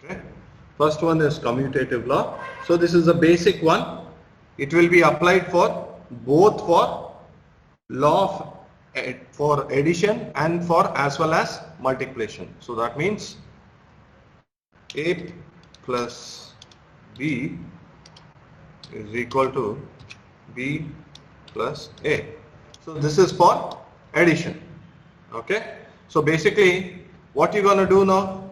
Okay. First one is commutative law. So this is a basic one. It will be applied for both for law of for addition and for as well as multiplication. So that means A plus B is equal to B plus A. So this is for addition. Okay. So basically what you're going to do now,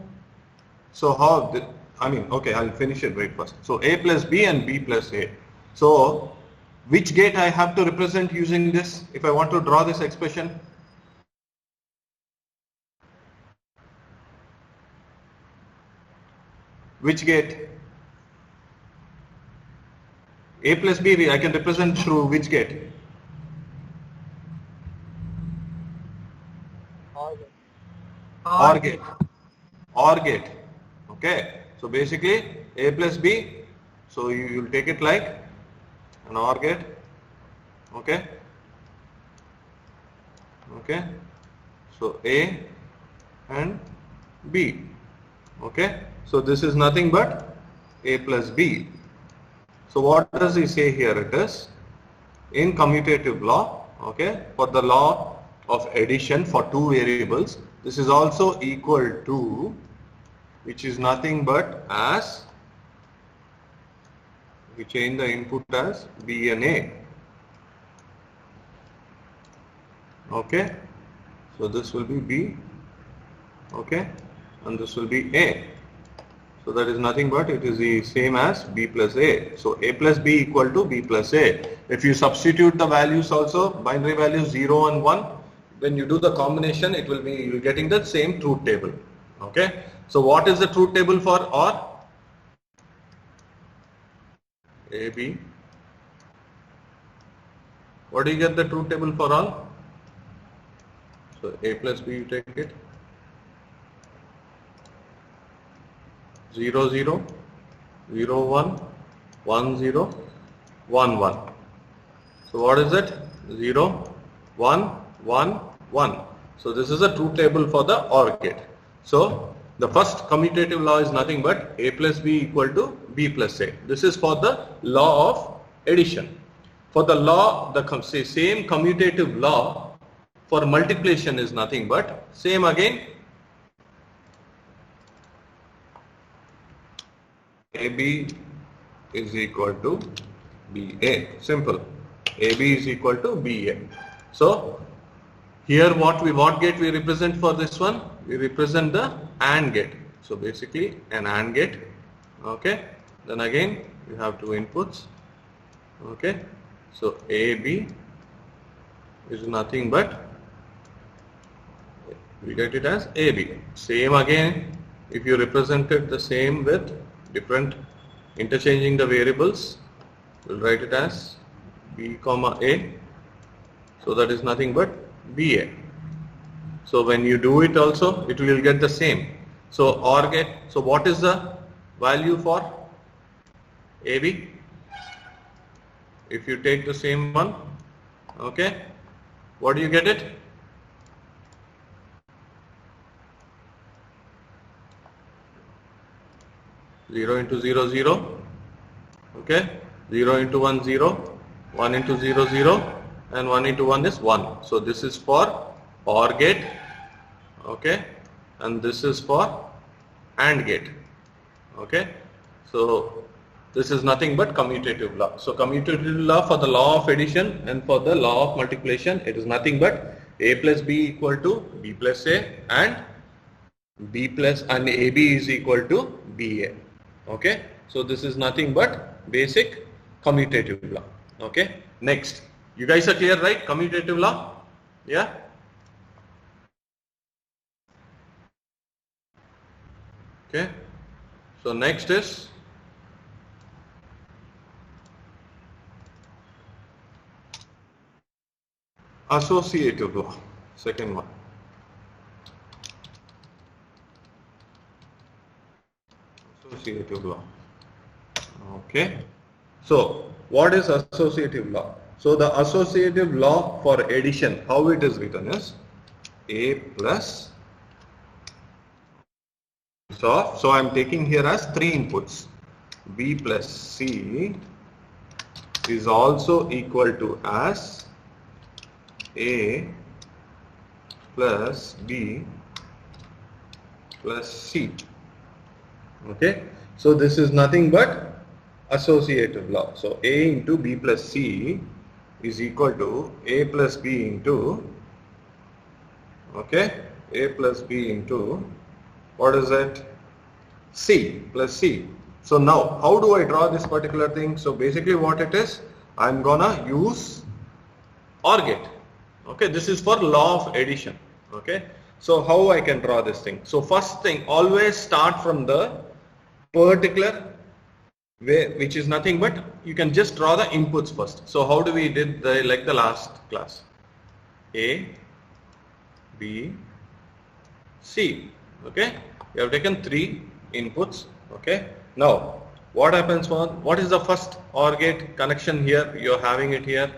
so how okay, I'll finish it right first. So A plus B and B plus A. So which gate I have to represent using this if I want to draw this expression? Which gate? A plus B I can represent through which gate? OR gate. OR gate. Okay. So basically A plus B. So you will take it like an OR gate. Okay. Okay. So A and B. Okay. So this is nothing but A plus B. So what does he say here? It is in commutative law. Okay. For the law of addition for two variables, this is also equal to, which is nothing but as, we change the input as B and A. Okay. So this will be B. Okay. And this will be A. So that is nothing but it is the same as B plus A. So A plus B equal to B plus A. If you substitute the values also, binary values 0 and 1, when you do the combination, it will be, you're getting the same truth table. Okay. So what is the truth table for OR? AB. What do you get the truth table for all? So A plus B, you take it. 0 0 0 1 1 0 1 1. So what is it? 0 1 1 1. So this is a truth table for the OR gate. So the first commutative law is nothing but A plus B equal to B plus A. This is for the law of addition. For the law, the same commutative law for multiplication is nothing but same again. AB is equal to BA. Simple. AB is equal to BA. So here what gate we represent for this one? We represent the AND gate. So basically an AND gate. Okay. Then again you have two inputs. Okay. So AB is nothing but, we get it as AB. Same again, if you represented the same with different, interchanging the variables, we'll write it as B comma A. So that is nothing but BA. So when you do it also, it will get the same. So OR gate, so what is the value for AB? If you take the same one, okay, what do you get it? Zero into 0 0, okay, 0 into 1 0, 1 into 0 0, and 1 into 1 is 1. So this is for OR gate, okay, and this is for AND gate, okay. So this is nothing but commutative law. So commutative law for the law of addition and for the law of multiplication, it is nothing but A plus B equal to B plus A and B plus and AB is equal to BA. Okay. So this is nothing but basic commutative law. Okay. Next. You guys are clear, right? Commutative law? Yeah? Okay. So next is associative law, second one. Associative law. Okay. So what is associative law? So the associative law for addition, how it is written is A plus So I'm taking here as 3 inputs. B plus C is also equal to as A plus B plus C. Okay, so this is nothing but associative law. So A into B plus C is equal to A plus B into, okay, A plus B into, what is it? C plus C. So now how do I draw this particular thing? So basically what it is, I'm gonna use OR gate. Okay, this is for law of addition. Okay, so how I can draw this thing? So first thing, always start from the particular way, which is nothing but you can just draw the inputs first. So how do we did the like the last class? A, B, C. Okay, we have taken 3 inputs. Okay, now what happens what is the first OR gate connection here? You're having it here,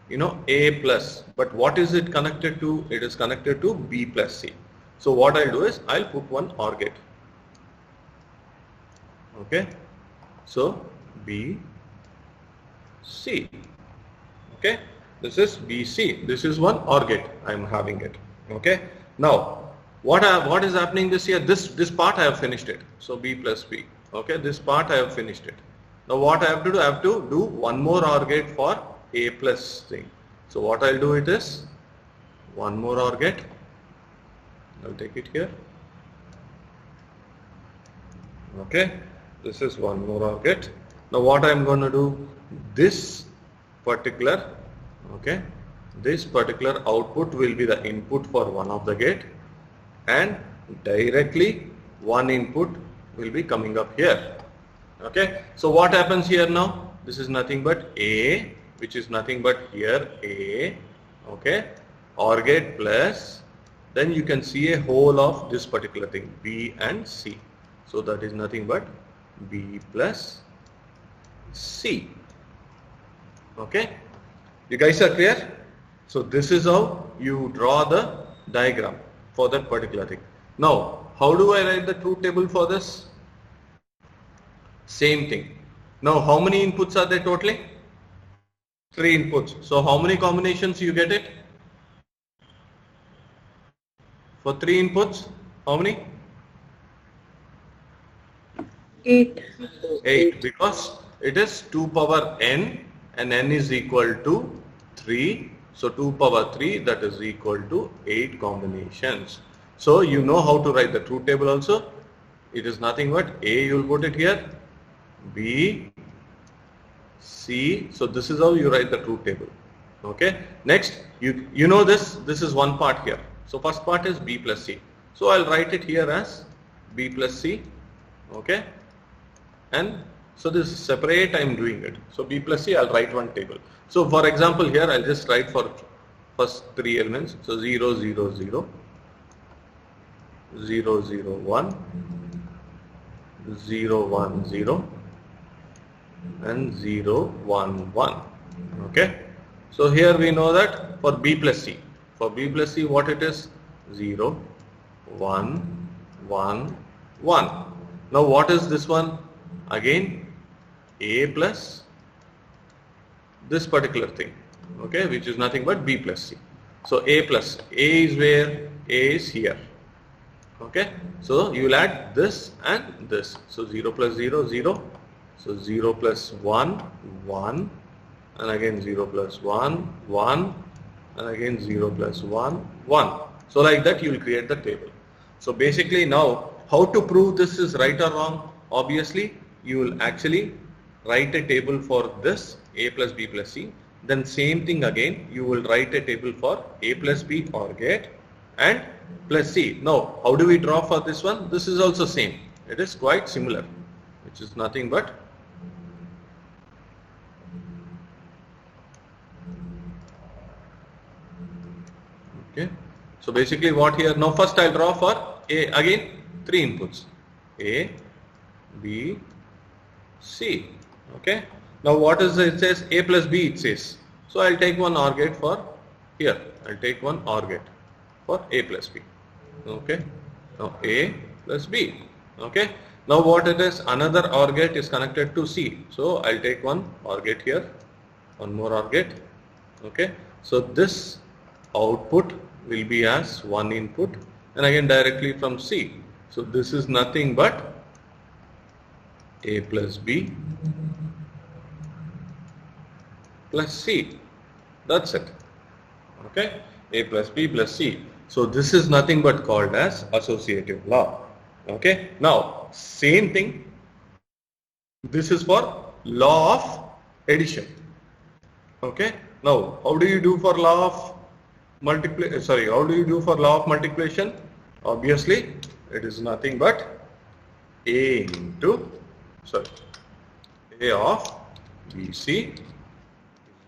you know, A plus, but what is it connected to? It is connected to B plus C. So what I'll do is I'll put one OR gate. Okay, so B, C. Okay, this is B, C. This is one OR gate. I'm having it. Okay, now what is happening this here? This part I have finished it. So B plus B. Okay, this part I have finished it. Now what I have to do? I have to do one more OR gate for A plus thing. So what I'll do it is one more OR gate. I'll take it here. Okay, this is one more OR gate. Now what I'm going to do? This particular, okay, this particular output will be the input for one of the gate, and directly one input will be coming up here. Okay, so what happens here now? This is nothing but A, which is nothing but here A, okay, OR gate plus, then you can see a whole of this particular thing, B and C. So that is nothing but B plus C. Okay, you guys are clear? So this is how you draw the diagram for that particular thing. Now, how do I write the truth table for this? Same thing. Now, how many inputs are there totally? 3 inputs. So, how many combinations you get it? For 3 inputs, how many? 8. 8, because it is 2 power n and n is equal to 3. So 2 power 3, that is equal to 8 combinations. So you know how to write the truth table also. It is nothing but A, you will put it here, B, C. So this is how you write the truth table. Okay. Next, you know this is one part here. So first part is B plus C. So I'll write it here as B plus C. Okay. And so this is separate, I am doing it. So B plus C, I'll write one table. So for example here, I'll just write for first 3 elements. So 0, 0, 0, 0, 0, 1, 0, 1, 0, and 0, 1, 1. Okay. So here we know that for B plus C. For B plus C, what it is? 0, 1, 1, 1. Now what is this one? Again, A plus this particular thing, okay, which is nothing but B plus C. So A plus, A is where? A is here, okay. So you will add this and this. So 0 plus 0, 0. So 0 plus 1, 1. And again 0 plus 1, 1. And again 0 plus 1, 1. So like that you will create the table. So basically now, how to prove this is right or wrong? Obviously, you will actually write a table for this A plus B plus C. Then same thing again, you will write a table for A plus B OR gate and plus C. Now, how do we draw for this one? This is also same. It is quite similar, which is nothing but okay. So basically what here? Now first I'll draw for A, again 3 inputs, A, B, C. Okay. Now what is it? Says A plus B, it says. So I'll take one OR gate for here. I'll take one OR gate for A plus B. Okay. Now A plus B. Okay. Now what it is, another OR gate is connected to C. So I'll take one OR gate here, one more OR gate. Okay. So this output will be as one input and again directly from C. So this is nothing but A plus B plus C. That's it. Okay. A plus B plus C. So this is nothing but called as associative law. Okay. Now same thing. This is for law of addition. Okay. Now how do you do for law of how do you do for law of multiplication? Obviously it is nothing but A of BC is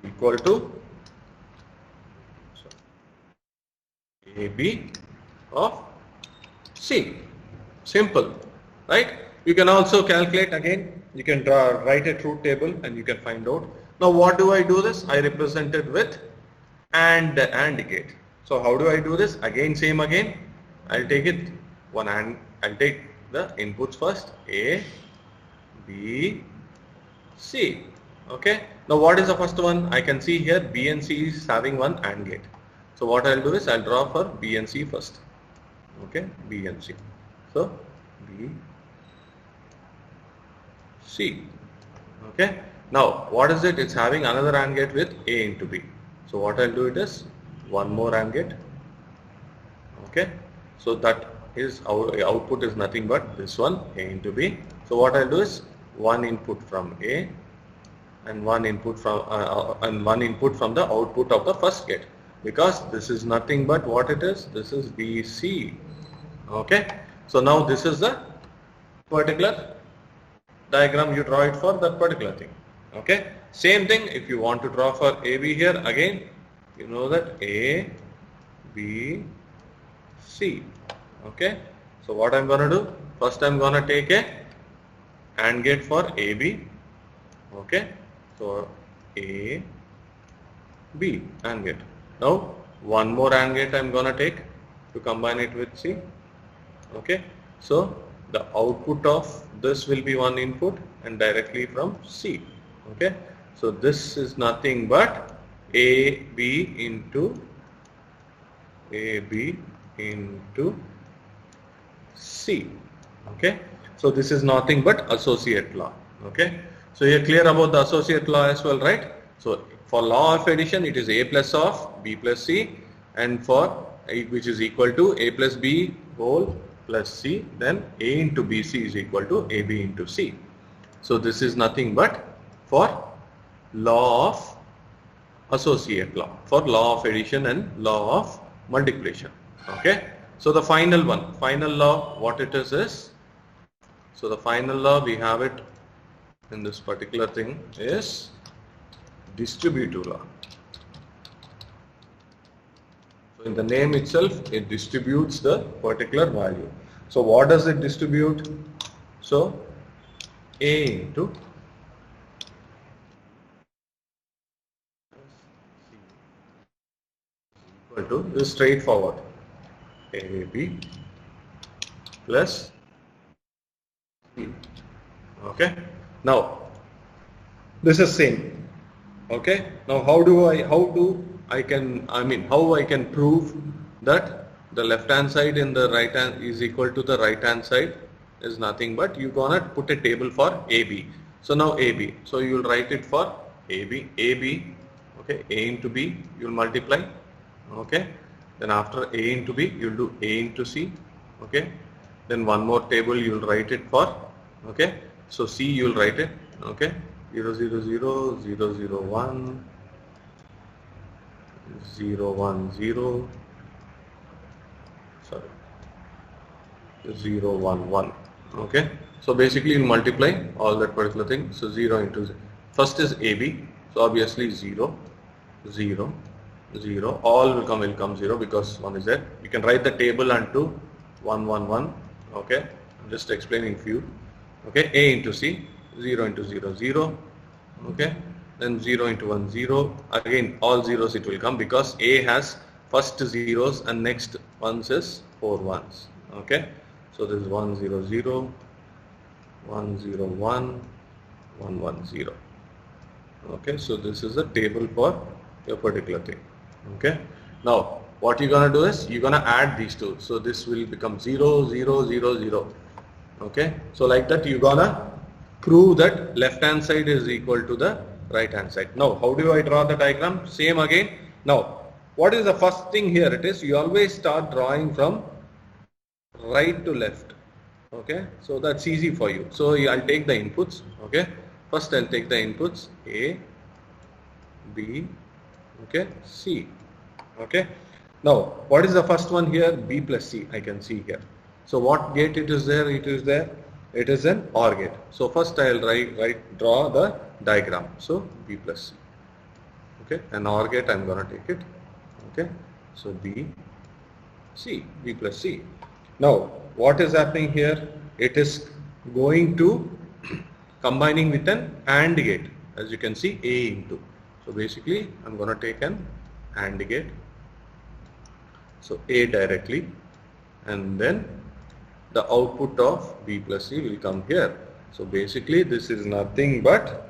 equal to AB of C. Simple, right? You can also calculate again. You can write a truth table and you can find out. Now what do I do this? I represent it with AND gate. So how do I do this? Again same again. I'll take it one AND. I'll take the inputs first, A, B, C. Okay. Now what is the first one? I can see here B and C is having one AND gate. So what I'll do is I'll draw for B and C first. Okay, B and C. So B, C. Okay. Now what is it? It's having another AND gate with A into B. So what I'll do it is one more AND gate. Okay. So that is our output is nothing but this one, A into B. So what I'll do is one input from A and one input from the output of the first gate, because this is nothing but what it is. This is BC. Okay. So now this is the particular diagram you draw it for that particular thing. Okay. Same thing if you want to draw for AB here, again you know that A, B, C. Okay. So what I'm going to do, first I'm going to take a AND gate for AB. Okay. So A, B AND gate. Now one more AND gate I'm going to take to combine it with C. Okay. So the output of this will be one input and directly from C. Okay. So this is nothing but AB into C. Okay. So this is nothing but associate law. Okay. So you're clear about the associate law as well, right? So for law of addition, it is A plus of B plus C, and for A, which is equal to A plus B whole plus C, then A into BC is equal to AB into C. So this is nothing but for law of associate law, for law of addition and law of multiplication. Okay. So the final law, what it is, so the final law we have it in this particular thing is distributive law. So in the name itself, it distributes the particular value. So what does it distribute? So A into equal to this straightforward AB plus C. Okay. Now this is same. Okay. Now how I can prove that the left hand side in the right hand is equal to the right hand side is nothing but you gonna put a table for AB. So now AB. So you will write it for AB. Okay. A into B you will multiply. Okay. Then after A into B you will do A into C. Okay. Then one more table you will write it for. Okay. So C you will write it. Okay. 0 0 0 0 0 1 0 1 0 0 1 1. Okay. So basically you multiply all that particular thing. So 0 into 0. First is AB. So obviously 0 0 0. All will come 0 because 1 is there. You can write the table unto 1 1 1. Okay. I'm just explaining few. Okay. A into C. 0 into 0 0. Okay. Then 0 into 1 0. Again all zeros it will come because A has first zeros and next ones is 4 ones. Okay. So this is 1 0 0, 1 0 1, 1 1 0. Okay, so this is a table for your particular thing. Okay, now what you're gonna do is you're gonna add these two. So this will become 0 0 0 0. Okay, so like that you're gonna prove that left hand side is equal to the right hand side. Now how do I draw the diagram? Same again. Now what is the first thing here? It is you always start drawing from right to left. Okay, so that's easy for you. So I'll take the inputs. Okay, first I'll take the inputs A, B, okay, C. Okay, now what is the first one here? B plus C. I can see here. So what gate it is there? It is there. It is an OR gate. So first I'll draw the diagram. So B plus C. Okay, an OR gate I'm gonna take it. Okay, so B, C, B plus C. Now what is happening here? It is going to combining with an AND gate. As you can see, A into. So basically I'm gonna take an AND gate. So A directly, and then the output of B plus C will come here. So basically this is nothing but,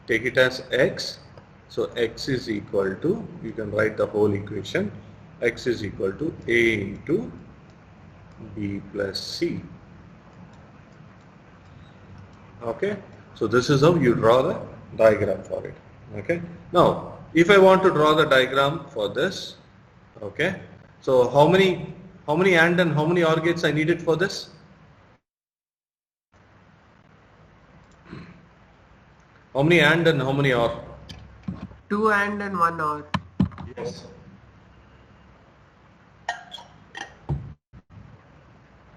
take it as X. So X is equal to, you can write the whole equation, X is equal to A into B plus C. Okay, so this is how you draw the diagram for it. Okay, now if I want to draw the diagram for this, okay, so how many AND and how many OR gates I needed for this? How many AND and how many OR? 2 AND and 1 OR. Yes.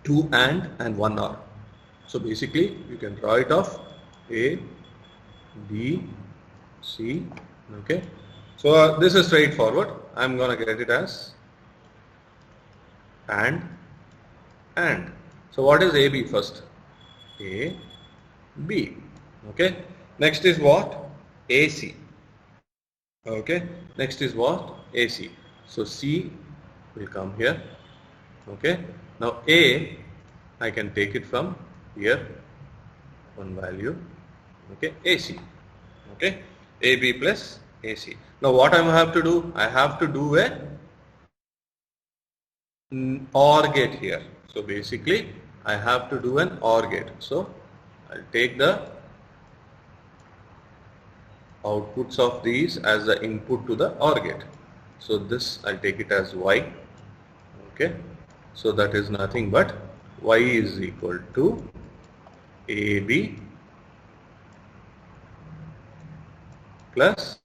2 and 1 OR. So basically you can draw it off A, B, C. Okay. So this is straightforward. I'm gonna get it as and. So what is AB first? A, B. Okay. Next is what? AC. Okay. Next is what? AC. So C will come here. Okay. Now A, I can take it from here, one value. Okay. AC. Okay. AB plus AC. Now what I have to do? I have to do a OR gate here. So basically I have to do an OR gate. So I'll take the outputs of these as the input to the OR gate. So this I'll take it as Y. Okay. So that is nothing but Y is equal to AB plus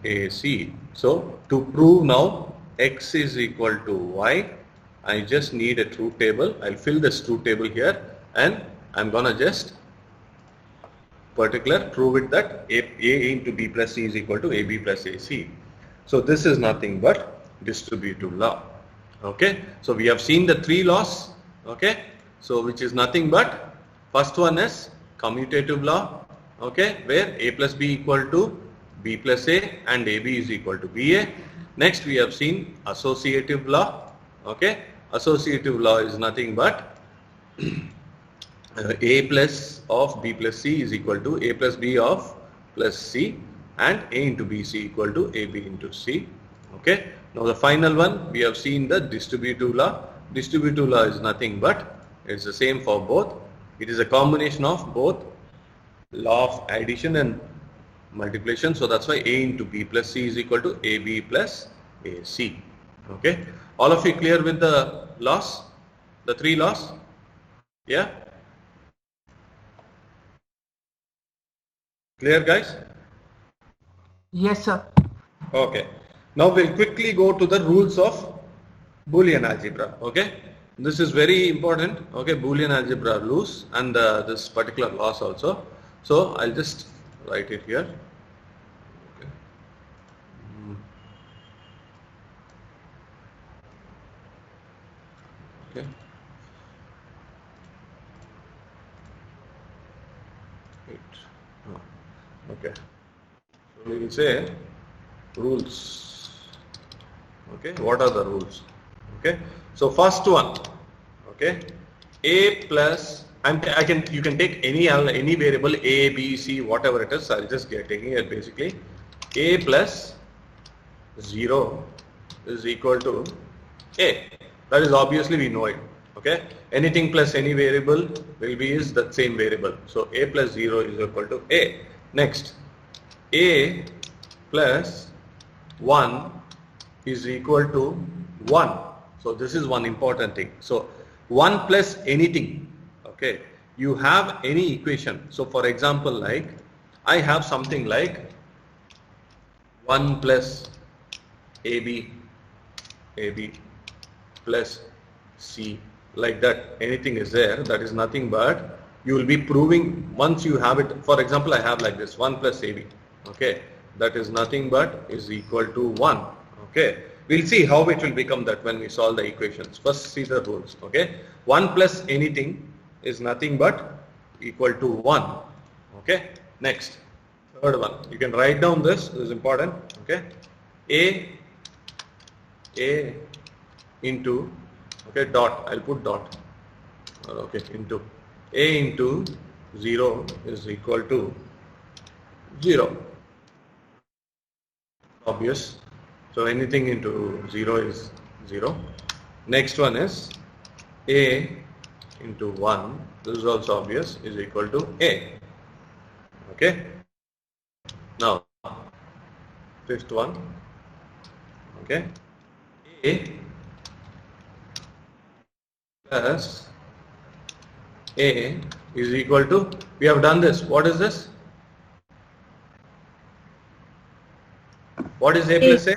AC. So to prove now X is equal to Y, I just need a truth table. I'll fill this truth table here and I'm gonna just prove it that A into B plus C is equal to AB plus AC. So this is nothing but distributive law. Okay, so we have seen the 3 laws. Okay, so which is nothing but, first one is commutative law. Okay, where A plus B equal to B plus A and AB is equal to BA. Next we have seen associative law. Okay, associative law is nothing but A plus of B plus C is equal to A plus B of plus C, and A into BC equal to AB into C. Okay. Now the final one, we have seen the distributive law. Distributive law is nothing but, it's the same for both. It is a combination of both law of addition and multiplication. So that's why A into B plus C is equal to AB plus AC. Okay. All of you clear with the laws? The 3 laws? Yeah? Clear, guys? Yes, sir. Okay. Now we'll quickly go to the rules of Boolean algebra. Okay. This is very important. Okay. Boolean algebra rules and this particular laws also. So I'll just write it here. Okay. Okay. Okay. So we will say rules. Okay, what are the rules? Okay, so first one, okay, A plus, you can take any variable A, B, C, whatever it is. I'll just get taking it basically. A plus 0 is equal to A. That is obviously we know it. Okay. Anything plus any variable will be is the same variable. So A plus 0 is equal to A. Next, A plus 1 is equal to 1. So this is one important thing. So 1 plus anything. Okay. You have any equation. So for example, like I have something like 1 plus AB plus C, like that. Anything is there, that is nothing but you will be proving once you have it. For example, I have like this 1 plus AB. Okay, that is nothing but is equal to 1. Okay, we'll see how it will become that when we solve the equations. First see the rules. Okay, 1 plus anything is nothing but equal to 1. Okay, next, third one, you can write down this is important. Okay, A into, okay, dot, I'll put dot, okay, into A into 0 is equal to 0. Obvious. So anything into 0 is 0. Next one is A into 1, this is also obvious, is equal to A. Okay. Now, fifth one, okay, A plus A is equal to, we have done this, what is this? What is A plus A?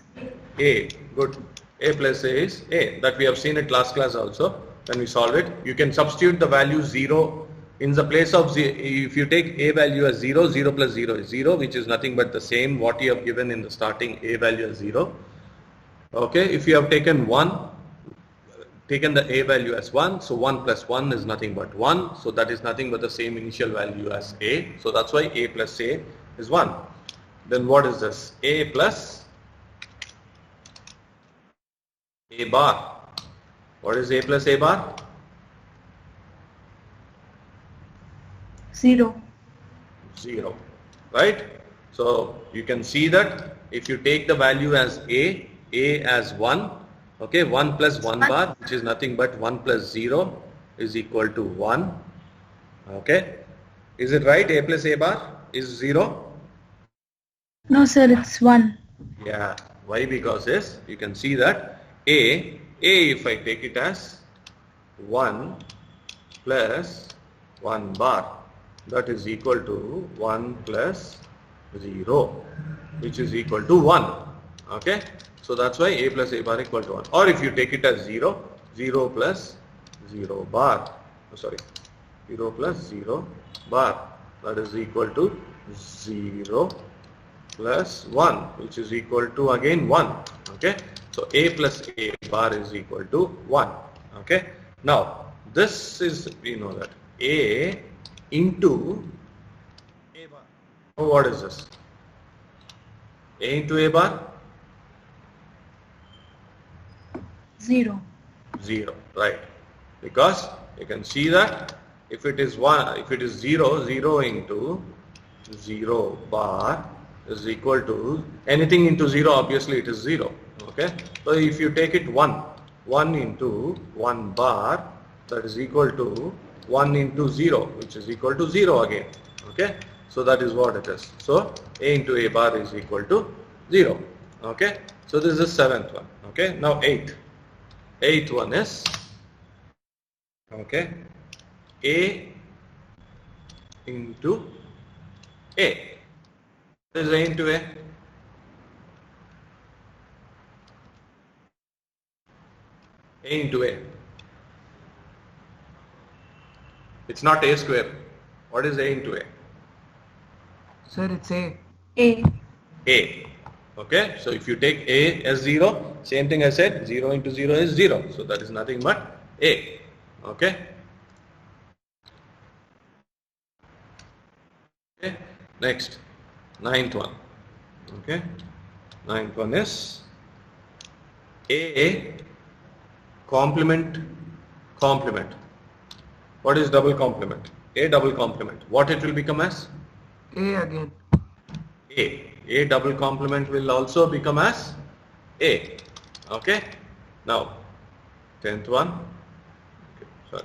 A, good. A plus A is A, that we have seen it last class also when we solve it. You can substitute the value 0 in the place of 0. If you take A value as 0, 0 plus 0 is 0, which is nothing but the same what you have given in the starting A value as 0. Okay, if you have taken 1, taken the A value as 1, so 1 plus 1 is nothing but 1, so that is nothing but the same initial value as A, so that's why A plus A is 1. Then what is this? A plus A bar. What is A plus A bar? 0. 0, right? So you can see that if you take the value as A as 1, okay, 1 plus 1 bar, which is nothing but 1 plus 0 is equal to 1. Okay, is it right? A plus A bar is 0? No, sir, it's 1. Yeah, why? Because yes, you can see that A if I take it as 1 plus 1 bar, that is equal to 1 plus 0, which is equal to 1. Okay, so that's why A plus A bar equal to 1. Or if you take it as 0, 0 plus 0 bar, 0 plus 0 bar, that is equal to 0 plus 1, which is equal to again 1. Okay, so A plus A bar is equal to 1. Okay, now this is, we know that A into A bar. Oh, what is this? A into A bar? 0. 0, right? Because you can see that if it is 1, if it is 0, 0 into 0 bar is equal to anything into 0, obviously it is 0. Okay, so if you take it 1 into 1 bar, that is equal to 1 into 0, which is equal to 0 again. Okay, so that is what it is. So A into A bar is equal to 0. Okay, so this is the 7th one. Okay, now 8th one is, okay, A into A. What is A into A? A into A. It's not A square. What is A into A? Sir, it's A. A. A. Okay, so if you take A as 0, same thing I said, 0 into 0 is 0. So that is nothing but A. Okay. Okay. Next, 9th one. Okay. 9th one is A complement. What is double complement? A double complement. What it will become as? A again. A. A double complement will also become as A. Okay. Now, 10th one. Okay, sorry.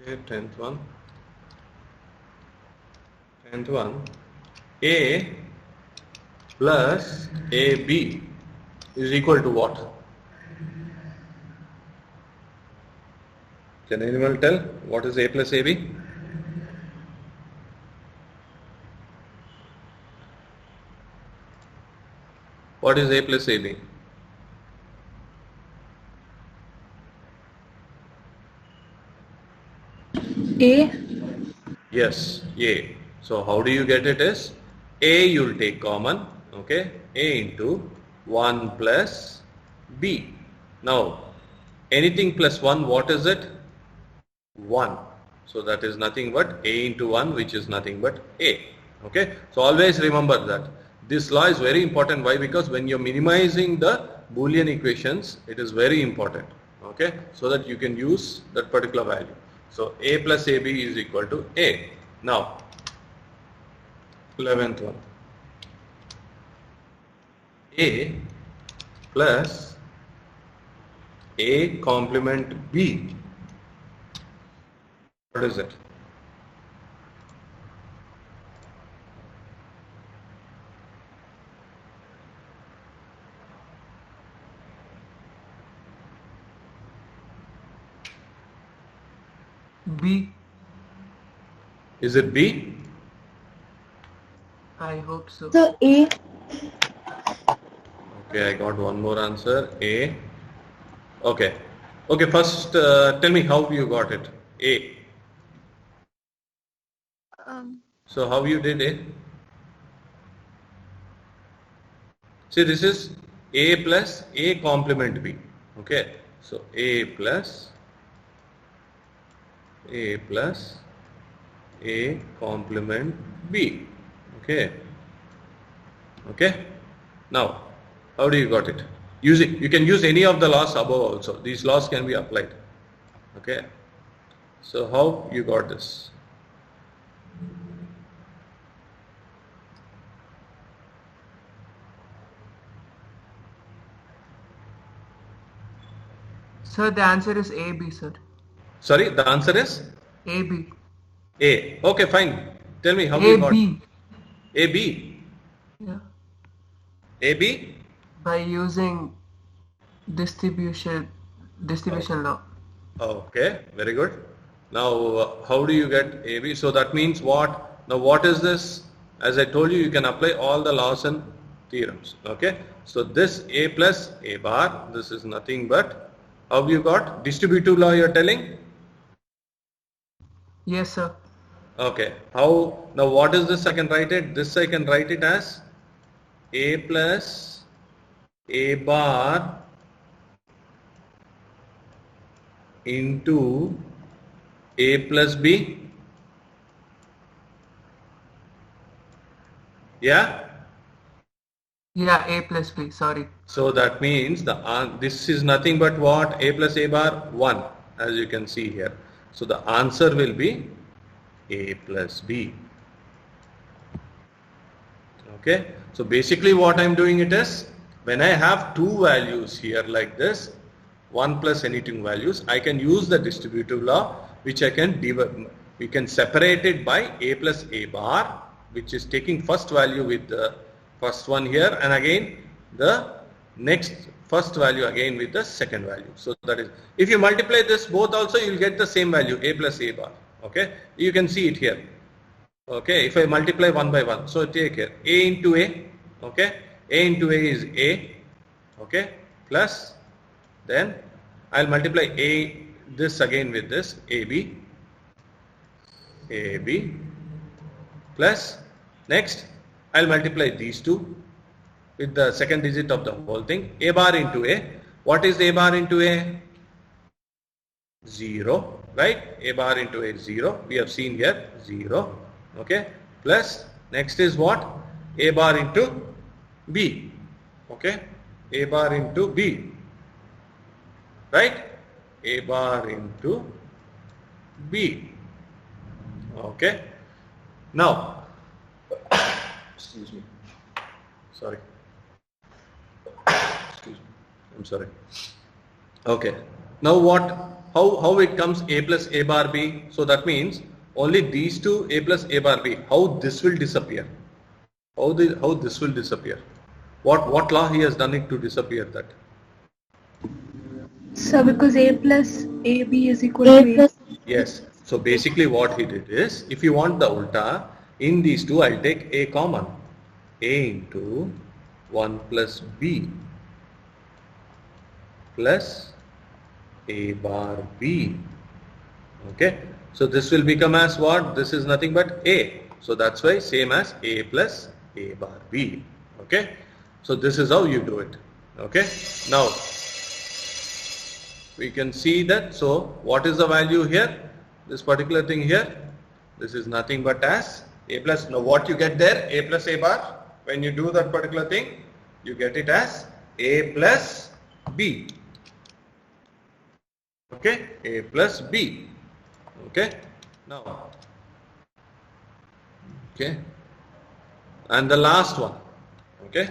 Okay, 10th one. 10th one. A plus AB is equal to what? Can anyone tell what is A plus AB? What is A plus AB? A. Yes, A. So how do you get it is A you'll take common, okay? A into 1 plus B. Now, anything plus 1, what is it? 1. So that is nothing but A into 1, which is nothing but A. Okay? So always remember that. This law is very important. Why? Because when you're minimizing the Boolean equations, it is very important. Okay? So that you can use that particular value. So A plus AB is equal to A. Now, 11th one. A plus A complement B. What is it? B. Is it B? I hope so. So A. Okay, I got one more answer. A. Okay. Okay, first tell me how you got it. A. So how you did A? See, this is A plus A complement B. Okay. So A plus A complement B. Okay. Okay. Now, how do you got it? Using, you can use any of the laws above also. These laws can be applied. Okay. So how you got this? Sir, the answer is AB, sir. Sorry, the answer is AB. A. Okay, fine. Tell me how you got AB. A B. Yeah. A B. By using distribution law. Okay, very good. Now, how do you get AB? So that means what? Now, what is this? As I told you, you can apply all the laws and theorems. Okay. So this A plus A bar, this is nothing but, how you got? Distributive law you're telling? Yes, sir. Okay. How? Now, what is this? I can write it. This I can write it as A plus A bar into A plus B. Yeah. Yeah, A plus B, sorry. So that means this is nothing but what? A plus A bar 1, as you can see here. So the answer will be A plus B. Okay. So basically what I'm doing it is, when I have two values here like this, 1 plus anything values, I can use the distributive law, which I can we can separate it by A plus A bar, which is taking first value with the first one here, and again the next first value again with the second value. So that is, if you multiply this both also, you will get the same value, A plus A bar. Okay, you can see it here. Okay, if I multiply one by one, so take here A into A. Okay, A into A is A. Okay, plus then I'll multiply A this again with this AB plus next I'll multiply these two with the second digit of the whole thing. A bar into A. What is A bar into A? 0, right? A bar into A is 0. We have seen here 0. Okay, plus next is what? A bar into B. Okay, A bar into B. Right? A bar into B. Okay. Now, excuse me. Sorry. Excuse me. I'm sorry. Okay. Now what? How it comes A plus A bar B? So that means only these two A plus A bar B. How this will disappear? How this will disappear? What law he has done it to disappear that? So because A plus AB is equal to A. Yes. So basically what he did is, if you want the ulta, in these two I'll take A common. A into 1 plus B plus A bar B. Okay. So this will become as what? This is nothing but A. So that's why same as A plus A bar B. Okay. So this is how you do it. Okay. Now we can see that. So what is the value here? This particular thing here, this is nothing but as A plus. Now what you get there? A plus A bar. When you do that particular thing, you get it as A plus B. Okay, A plus B. Okay, now, okay, and the last one. Okay,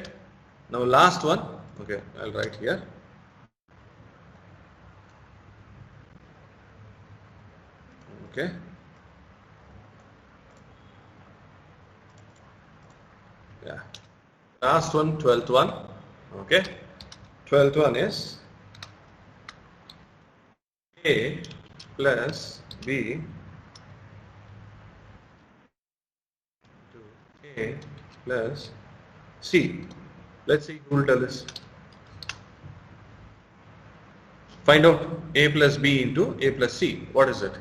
now last one. Okay, I'll write here. Okay. Yeah. Last one, 12th one. Okay. 12th one is A plus B to A plus C. Let's see who will tell us. Find out A plus B into A plus C. What is it?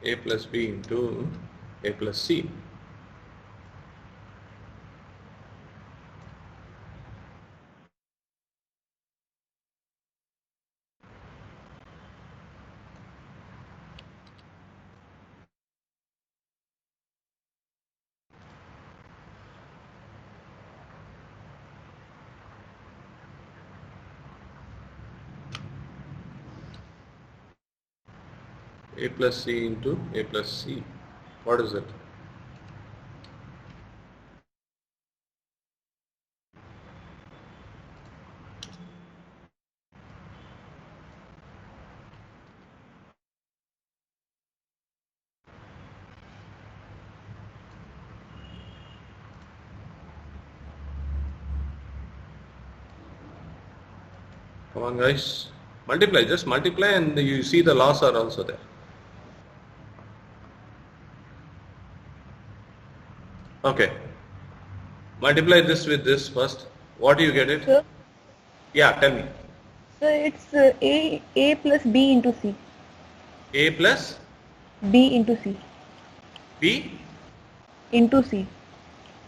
A plus B into A plus C. A plus C into A plus C. What is it? Come on guys, multiply, just multiply and you see the loss are also there. Okay, multiply this with this first. What do you get it? Sir, Yeah, tell me. so it's A plus B into C. A plus B into C. B Into C.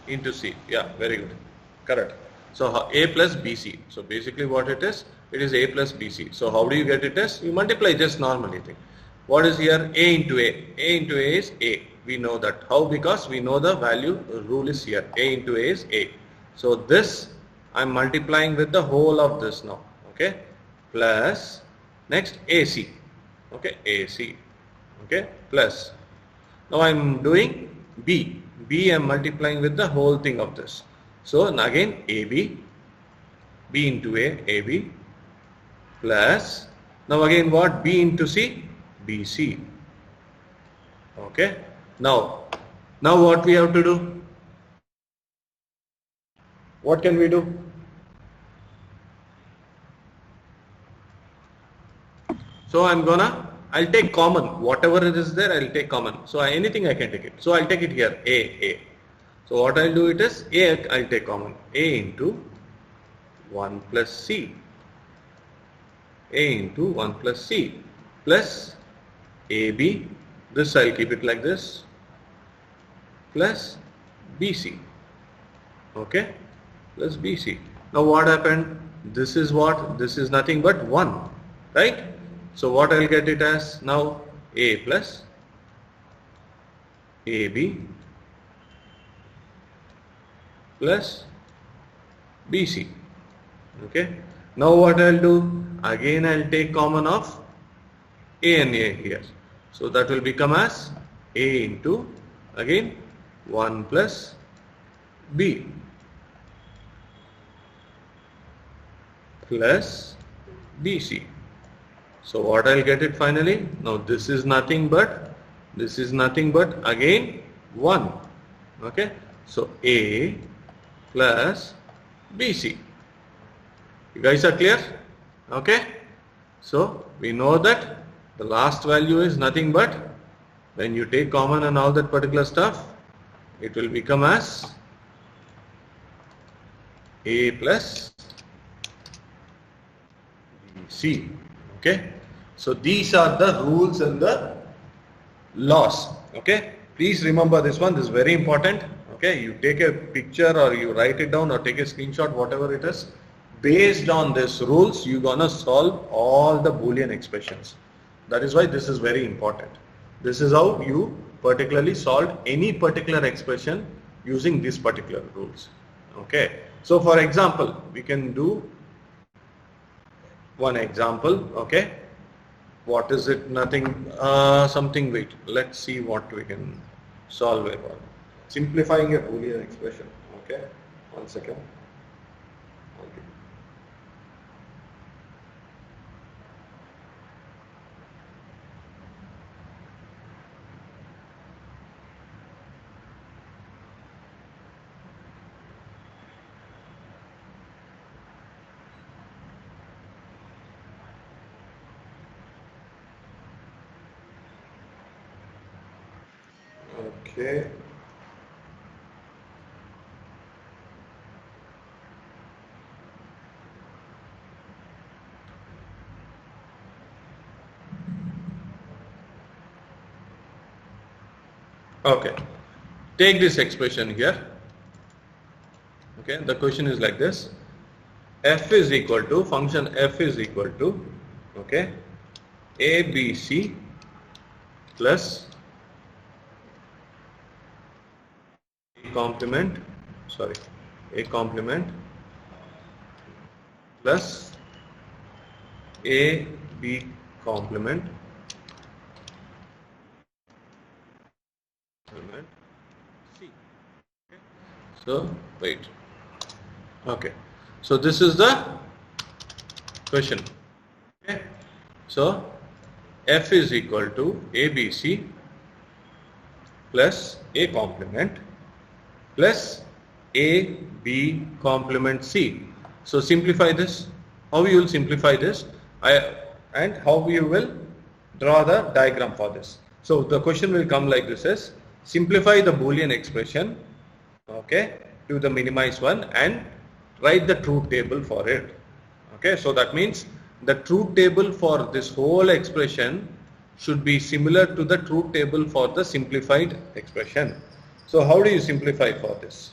into C. Yeah, very good. Correct. So A plus BC. So basically what it is A plus BC. So how do you get it as? You multiply just normally thing. What is here? A into A. A into A is A. We know that. How? Because we know the value rule is here. A into A is A. So this I am multiplying with the whole of this now. Okay. Plus next AC. Okay. AC. Okay. Plus. Now I am doing B. B I am multiplying with the whole thing of this. So again AB. B into A. AB. Plus. Now again what? B into C. BC. Okay. Now what we have to do? What can we do? So I'll take common. Whatever it is there, I'll take common. So anything I can take it. So I'll take it here. A. So what I'll do it is A I'll take common. A into 1 plus C. A into 1 plus C plus AB. This I'll keep it like this. Plus BC. Okay. Plus BC. Now what happened? This is what? This is nothing but 1. Right? So what I'll get it as now? A plus AB plus BC. Okay. Now what I'll do? Again I'll take common of A and A here. So that will become as A into again 1 plus B plus BC. So what I'll get it finally? Now this is nothing but again 1. Okay. So A plus BC. You guys are clear? Okay. So we know that the last value is nothing but when you take common and all that particular stuff, it will become as A plus BC. Okay. So these are the rules and the laws. Okay. Please remember this one. This is very important. Okay. You take a picture or you write it down or take a screenshot, whatever it is. Based on these rules, you're gonna solve all the Boolean expressions. That is why this is very important. This is how you particularly solve any particular expression using these particular rules. Okay. So for example, we can do one example. Okay. What is it? Nothing, something, wait. Let's see what we can solve about. Simplifying a Boolean expression. Okay. 1 second. Okay. Okay. Okay. Take this expression here. Okay. The question is like this. F is equal to, function F is equal to, okay, ABC plus A complement plus AB complement C. Okay. So wait. Okay. So this is the question. Okay. So F is equal to ABC plus A complement plus AB complement C. So simplify this. How you will simplify this? And how you will draw the diagram for this. So the question will come like this: is simplify the Boolean expression, okay, to the minimized one and write the truth table for it. Okay, so that means the truth table for this whole expression should be similar to the truth table for the simplified expression. So how do you simplify for this?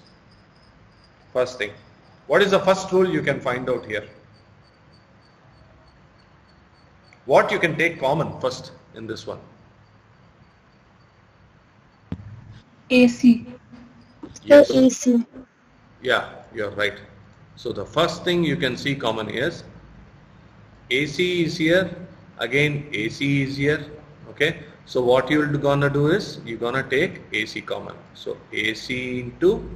First thing, what is the first rule you can find out here? What you can take common first in this one? AC. Yes. AC. Yeah, you're right. So the first thing you can see common is AC is here, again AC is here. Okay, so what you're gonna do is you're gonna take AC common. So AC into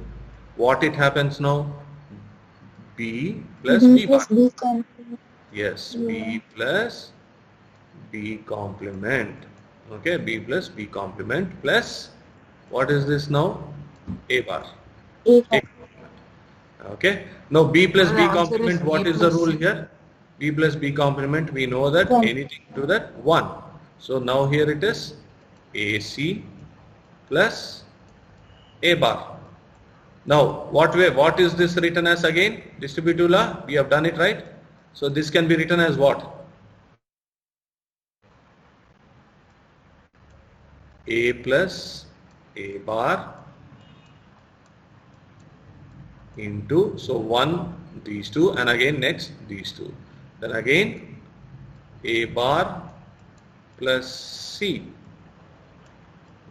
what it happens now? B plus B bar. B complement. Yes, B plus B complement. Okay, B plus B complement plus what is this now? A bar. A A complement. Okay. Now B plus B The answer complement, is what B is the plus rule C. here? B plus B complement, we know that One. anything to that 1. So now here it is AC plus A bar. Now what is this written as again? Distributive law, we have done it right. So this can be written as what? A plus A bar into, so 1 these two and again next these two, then again A bar plus C.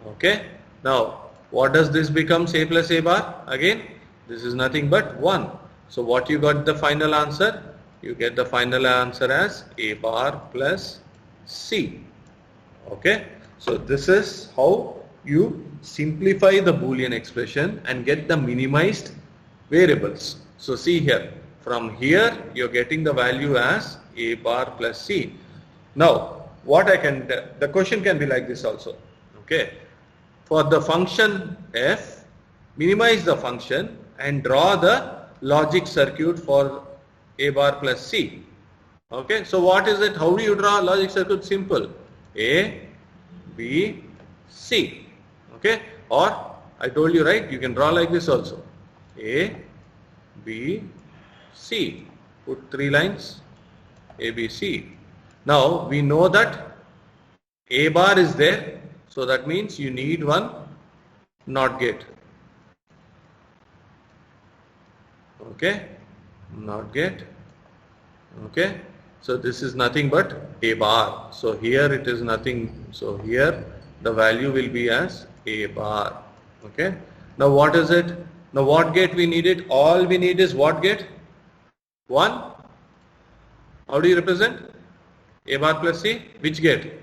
Okay. Now, what does this becomes A plus A bar? Again, this is nothing but 1. So, what you got the final answer? You get the final answer as A bar plus C. Okay. So, this is how you simplify the Boolean expression and get the minimized variables. So, see here. From here, you're getting the value as A bar plus C. Now, what the question can be like this also. Okay. For the function f, minimize the function and draw the logic circuit for A bar plus C. Okay. So, what is it? How do you draw a logic circuit? Simple. A, B, C. Okay. Or I told you, right, you can draw like this also. A, B, C. Put 3 lines. A, B, C. Now we know that A bar is there. So that means you need one NOT gate. Okay. NOT gate. Okay. So this is nothing but A bar. So here it is nothing. So here the value will be as A bar. Okay. Now what is it? Now what gate we needed? All we need is what gate? 1. How do you represent? A bar plus C. Which gate?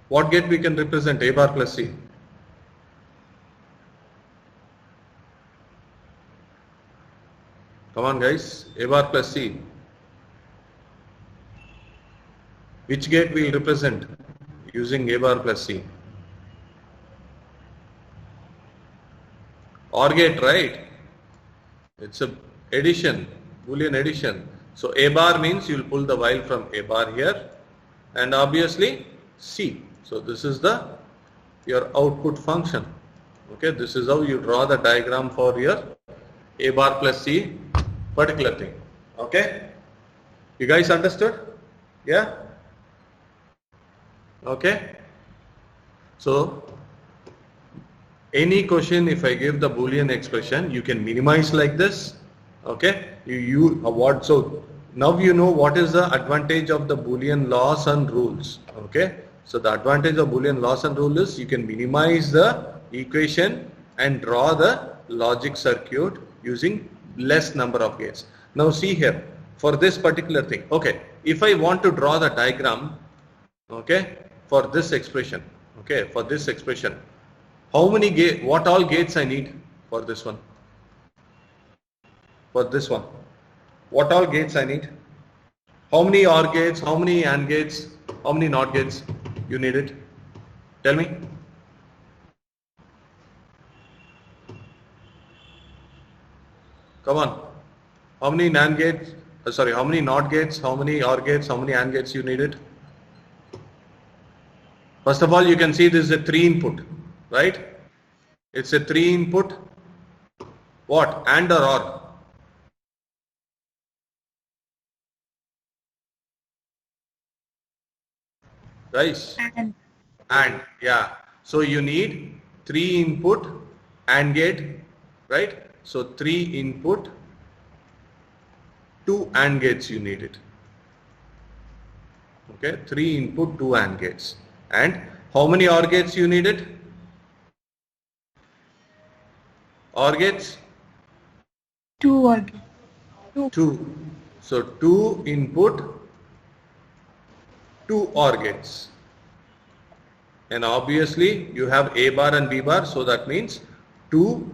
What gate we can represent? A bar plus C. Come on guys. A bar plus C. Which gate we will represent using A bar plus C? OR gate, right? It's a addition, Boolean addition. So A bar means you will pull the while from A bar here and obviously C. So this is your output function. Okay, this is how you draw the diagram for your A bar plus C particular thing. Okay, you guys understood? Yeah. Okay. So any question, if I give the Boolean expression, you can minimize like this. Okay, so now you know what is the advantage of the Boolean laws and rules. Okay, so the advantage of Boolean laws and rules is you can minimize the equation and draw the logic circuit using less number of gates. Now see here, for this particular thing, okay, if I want to draw the diagram, okay, for this expression, okay, for this expression, how many gates, what all gates I need for this one? For this one, what all gates I need? How many OR gates, how many AND gates, how many NOT gates you need it? Tell me. Come on. How many NAND gates, how many NOT gates, how many OR gates, how many AND gates you need it? First of all, you can see this is a 3 input, right? It's a 3 input, what? AND or OR? Guys? AND, yeah. So you need 3 input AND gate, right? So 3 input, 2 AND gates you need it. Okay, 3 input, 2 AND gates. And how many OR gates you need it? OR gates? 2 OR gates. 2. So 2 input, 2 OR gates. And obviously you have A bar and B bar, so that means 2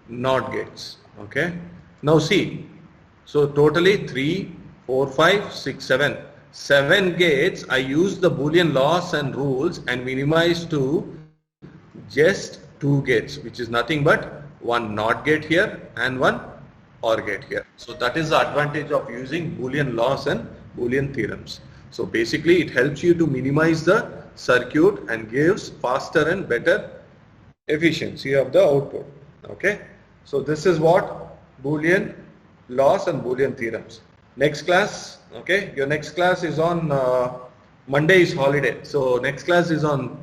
NOT gates. Okay. Now see, so totally 3, 4, 5, 6, 7. 7 gates. I use the Boolean laws and rules and minimize to just 2 gates, which is nothing but one NOT gate here and one OR gate here. So that is the advantage of using Boolean laws and Boolean theorems. So basically it helps you to minimize the circuit and gives faster and better efficiency of the output. Okay. So this is what Boolean laws and Boolean theorems. Next class, okay, your next class is on Monday is holiday. So next class is on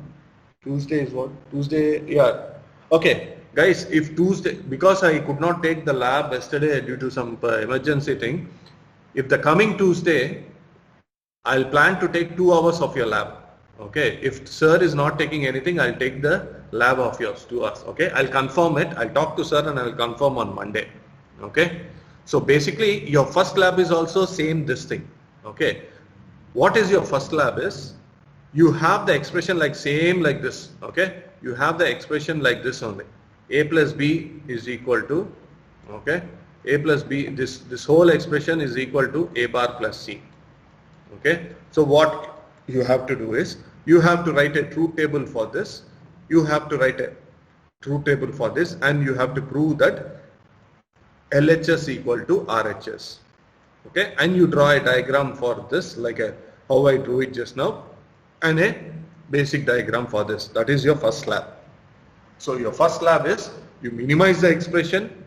Tuesday is what? Tuesday, yeah. Okay, guys, if Tuesday, because I could not take the lab yesterday due to some emergency thing, if the coming Tuesday, I'll plan to take 2 hours of your lab. Okay, if sir is not taking anything, I'll take the lab of yours, 2 hours. Okay, I'll confirm it. I'll talk to sir and I'll confirm on Monday. Okay, so basically your first lab is also same this thing. Okay, what is your first lab is, you have the expression like same like this. Okay, you have the expression like this only. A plus B is equal to, okay, A plus B, this whole expression is equal to A bar plus C. Okay, so what you have to do is, you have to write a truth table for this, you have to write a truth table for this, and you have to prove that LHS equal to RHS. Okay, and you draw a diagram for this, like how I drew it just now, and a basic diagram for this. That is your first lab. So your first lab is, you minimize the expression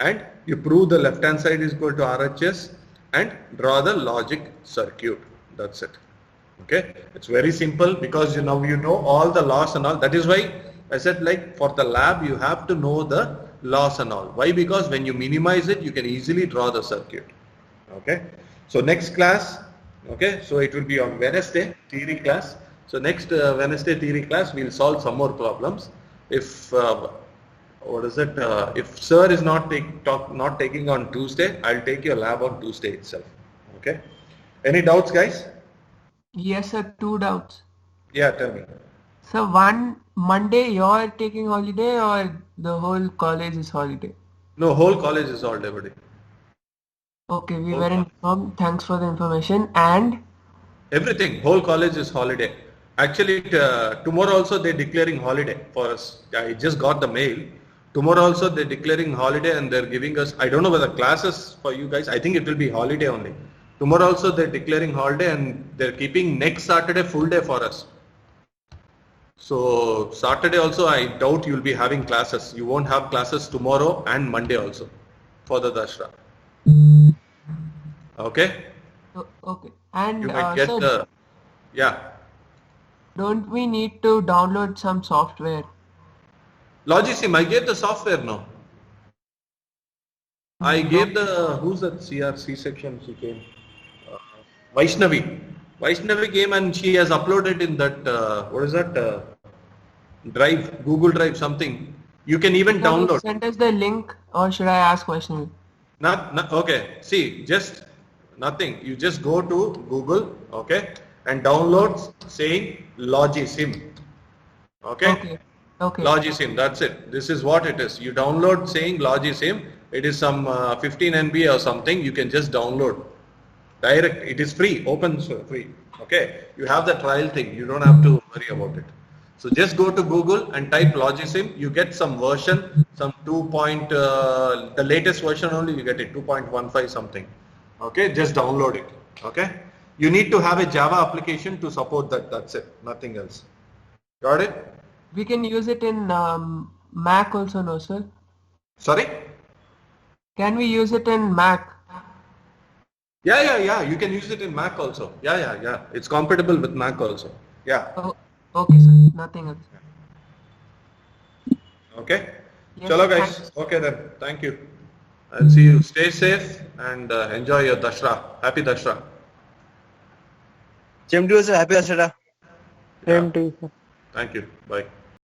and you prove the left hand side is equal to RHS and draw the logic circuit. That's it. Okay, it's very simple because now you know all the laws and all. That is why I said, like, for the lab you have to know the laws and all. Why? Because when you minimize it, you can easily draw the circuit. Okay, so next class, okay, so it will be on Wednesday, theory class. So next Wednesday theory class, we'll solve some more problems. If if sir is not taking on Tuesday, I'll take your lab on Tuesday itself. Okay, any doubts, guys? Yes, sir. 2 doubts. Yeah, tell me. So one Monday you're taking holiday or the whole college is holiday? No, whole college is all day, buddy. Okay, we were informed. Thanks for the information. And Everything, whole college is holiday. Actually, tomorrow also they're declaring holiday for us. I just got the mail. Tomorrow also they're declaring holiday and they're giving us, I don't know whether classes for you guys, I think it will be holiday only. Tomorrow also they're declaring holiday and they're keeping next Saturday full day for us. So Saturday also I doubt you'll be having classes. You won't have classes tomorrow and Monday also for the Dashra. Okay? okay. And You might get sir, yeah. don't we need to download some software? Logisim, I gave the software now. I gave the, who's that CRC section she came? Vaishnavi. Vaishnavi came and she has uploaded in that, what is that, drive, Google Drive something. You can even Can you download. send us the link or should I ask questions? Not, okay, see, just nothing. You just go to Google, okay, and download saying Logisim. Okay. Okay. Logisim, that's it. This is what it is. You download saying Logisim. It is some 15 MB or something. You can just download. Direct. It is free. Open free. Okay. You have the trial thing. You don't have to worry about it. So just go to Google and type Logisim. You get some version, some the latest version only. You get it 2.15 something. Okay. Just download it. Okay. You need to have a Java application to support that. That's it. Nothing else. Got it? We can use it in Mac also, no sir? Sorry? Can we use it in Mac? Yeah. You can use it in Mac also. Yeah. It's compatible with Mac also. Yeah. Oh, okay sir, nothing else. Okay. Yes, Chalo guys. thanks. Okay then. Thank you. I'll see you. Stay safe and enjoy your Dashra. Happy Dashra. Same to you, sir. Happy Dashra. Same to you, sir. Thank you. Bye.